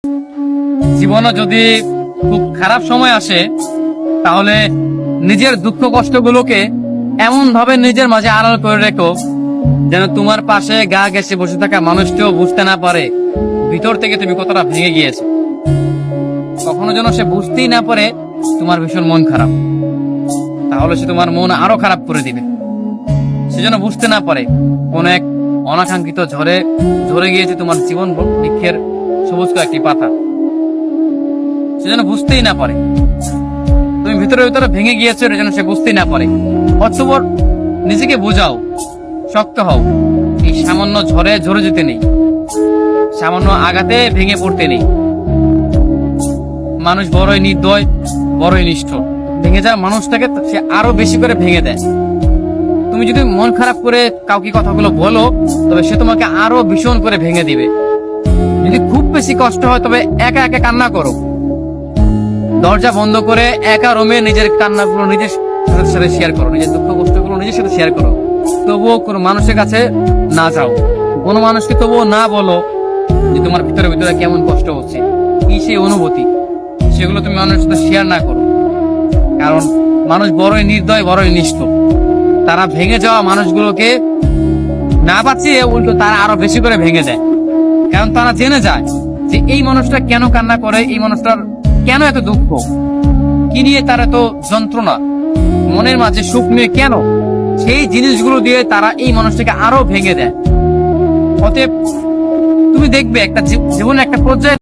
জীবনে যদি খুব খারাপ সময় আসে, তাহলে নিজের দুঃখ কষ্টগুলোকে এমন ভাবে নিজের মাঝে আড়াল করে রেখো যেন তোমার পাশে গা ঘেঁষে বসে থাকা মানুষটিও বুঝতে না পারে ভিতর থেকে তুমি কতটা ভেঙে গিয়েছো। কখনো যেন সে বুঝতেই না পারে তোমার ভীষণ মন খারাপ, তাহলে সে তোমার মন আরো খারাপ করে দিবে। সে যেন বুঝতে না পারে কোন এক অনাকাঙ্ক্ষিত ঝড়ে ঝরে গিয়েছে তোমার জীবন বৃক্ষের সবুজ কয়েকটি পাতা। সে যেন বুঝতেই না পারে তুমি ভিতরে ভিতরে ভেঙে গিয়েছো, এটা যেন সে বুঝতেই না পারে। অতঃপর নিজেকে বোঝাও, শক্ত হও। এই সামান্য ঝড়ে ঝরে যেতে নেই, সামান্য আঘাতে ভেঙে পড়তে নেই। মানুষ বড়ই নির্দয়, বড়ই নিষ্ঠুর। ভেঙে যাওয়া মানুষটাকে সে আরো বেশি করে ভেঙে দেয়। তুমি যদি মন খারাপ করে কাউকে কথাগুলো বলো, তবে সে তোমাকে আরো ভীষণ করে ভেঙে দিবে। যদি খুব বেশি কষ্ট হয়, তবে একা একা কান্না করো। দরজা বন্ধ করে একা রুমে নিজের কান্নাগুলো নিজের সাথে শেয়ার করো, নিজের দুঃখ কষ্টগুলো নিজের সাথে শেয়ার করো। তবুও কোনো মানুষের কাছে না যাও, কোনো মানুষকে তবুও না বলো যে তোমার ভিতরে ভিতরে কেমন কষ্ট হচ্ছে, কি সেই অনুভূতি, সেগুলো তুমি মানুষের সাথে শেয়ার না করো। কারণ মানুষ বড়ই নির্দয়, বড়ই নিষ্ঠুর। তারা ভেঙে যাওয়া মানুষগুলোকে না বাঁচিয়ে উল্টো তারা আরো বেশি করে ভেঙে দেয়। কারণ তারা জেনে যায় যে এই মানুষটা কেন কান্না করে, এই মানুষটার কেন এত দুঃখ, কি নিয়ে তার এত যন্ত্রণা, মনের মাঝে সুখ নিয়ে কেন, সেই জিনিসগুলো দিয়ে তারা এই মানুষটাকে আরো ভেঙে দেয়। অতএব তুমি দেখবে একটা জীবনে একটা পর্যায়ে